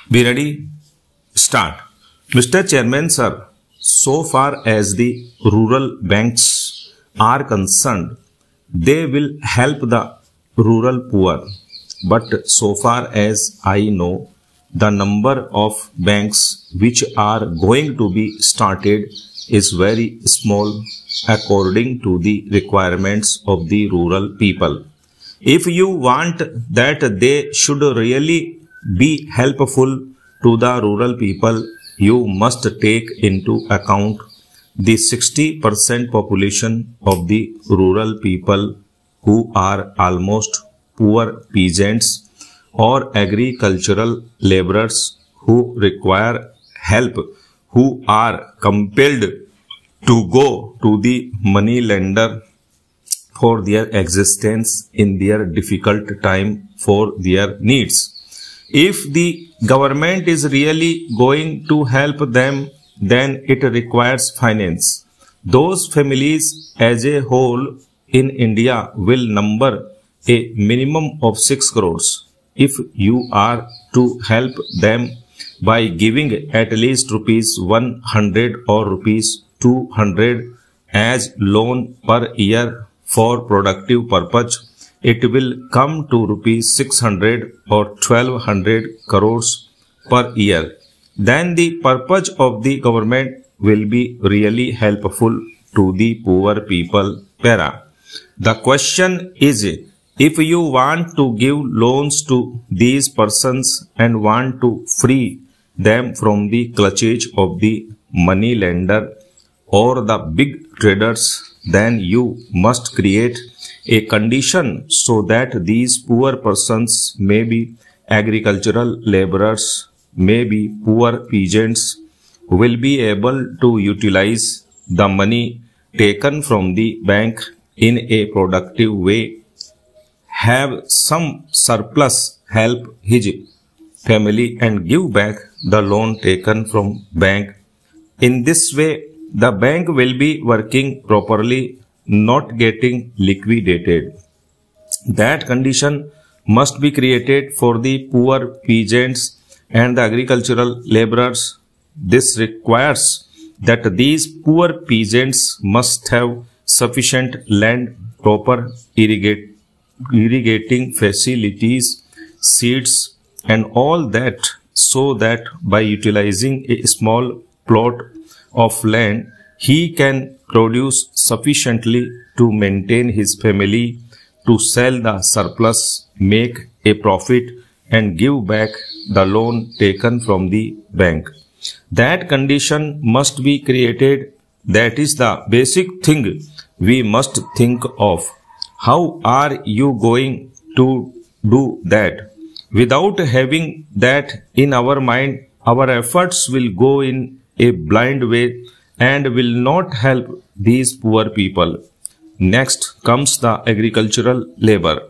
Be ready? Start. Mr. Chairman, sir, so far as the rural banks are concerned, they will help the rural poor. But so far as I know, the number of banks which are going to be started is very small according to the requirements of the rural people. If you want that they should really be helpful to the rural people, you must take into account the 60% population of the rural people who are almost poor peasants or agricultural laborers who require help, who are compelled to go to the money lender for their existence in their difficult time for their needs. If the government is really going to help them, then it requires finance. Those families as a whole in India will number a minimum of 6 crores. If you are to help them by giving at least rupees 100 or rupees 200 as loan per year for productive purpose, it will come to rupees 600 or 1200 crores per year. Then the purpose of the government will be really helpful to the poor people. Para. The question is, if you want to give loans to these persons and want to free them from the clutches of the money lender or the big traders, then you must create a condition so that these poor persons, may be agricultural laborers, may be poor peasants, will be able to utilize the money taken from the bank in a productive way, have some surplus, help his family and give back the loan taken from bank. In this way, the bank will be working properly, not getting liquidated. That condition must be created for the poor peasants and the agricultural laborers. This requires that these poor peasants must have sufficient land, proper irrigating facilities, seeds and all that, so that by utilizing a small plot of land, he can produce sufficiently to maintain his family, to sell the surplus, make a profit and give back the loan taken from the bank. That condition must be created. That is the basic thing we must think of. How are you going to do that? Without having that in our mind, our efforts will go in a blind way and will not help these poor people. Next comes the agricultural labor.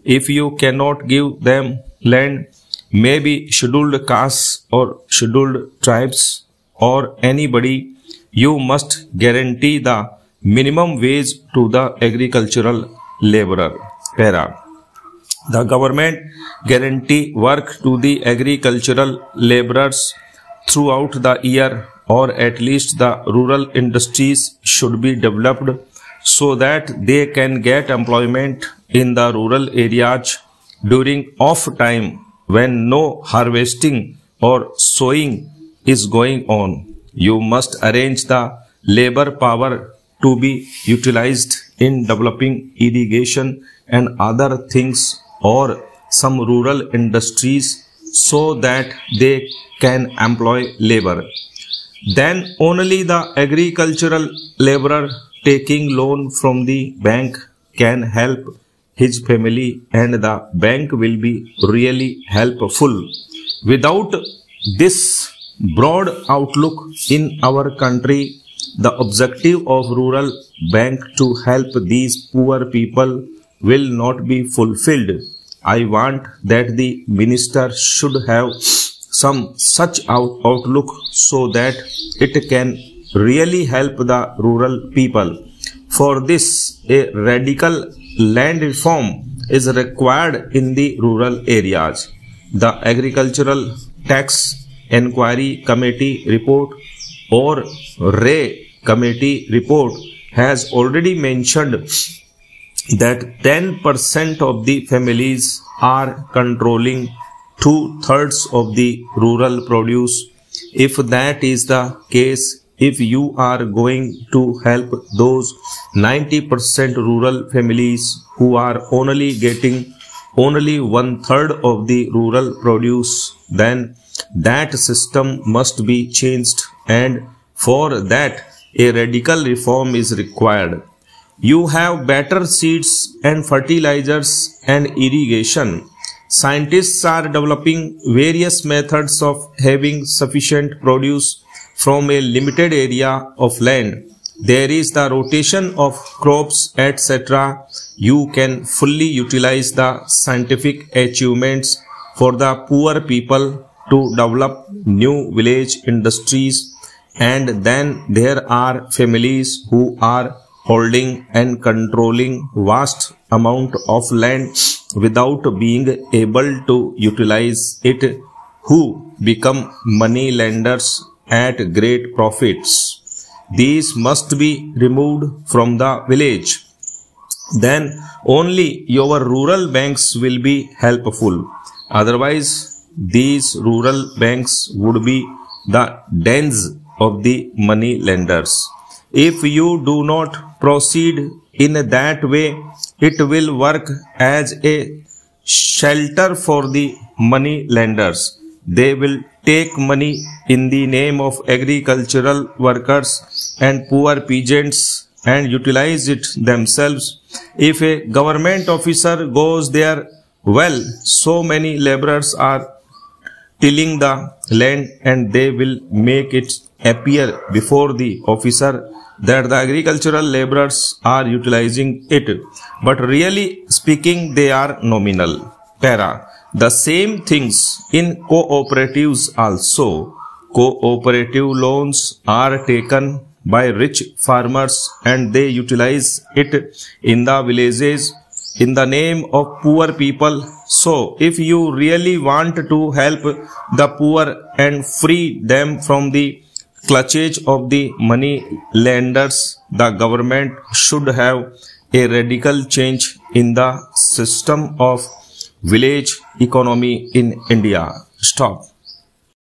If you cannot give them land, maybe scheduled castes or scheduled tribes or anybody, you must guarantee the minimum wage to the agricultural laborer. Para. The government guarantee work to the agricultural laborers throughout the year, or at least the rural industries should be developed so that they can get employment in the rural areas during off time when no harvesting or sowing is going on. You must arrange the labor power to be utilized in developing irrigation and other things or some rural industries so that they can employ labor. Then only the agricultural laborer taking loan from the bank can help his family and the bank will be really helpful. Without this broad outlook in our country, the objective of rural bank to help these poor people will not be fulfilled. I want that the minister should have some such outlook so that it can really help the rural people. For this, a radical land reform is required in the rural areas. The agricultural Tax Inquiry Committee report or Ray Committee report has already mentioned that 10% of the families are controlling 2/3 of the rural produce. If that is the case, if you are going to help those 90% rural families who are only getting only 1/3 of the rural produce, then that system must be changed, and for that a radical reform is required. You have better seeds and fertilizers and irrigation. Scientists are developing various methods of having sufficient produce from a limited area of land. There is the rotation of crops, etc. You can fully utilize the scientific achievements for the poor people to develop new village industries, and then there are families who are holding and controlling vast amount of land without being able to utilize it, who become money lenders at great profits. These must be removed from the village. Then only your rural banks will be helpful. Otherwise, these rural banks would be the dens of the money lenders. If you do not proceed in that way, it will work as a shelter for the money lenders. They will take money in the name of agricultural workers and poor peasants and utilize it themselves. If a government officer goes there, well, so many laborers are tilling the land, and they will make it appear before the officer that the agricultural laborers are utilizing it, but really speaking they are nominal. Para. The same things in cooperatives also. Cooperative loans are taken by rich farmers and they utilize it in the villages in the name of poor people. So, if you really want to help the poor and free them from the clutches of the money lenders, the government should have a radical change in the system of village economy in India. Stop.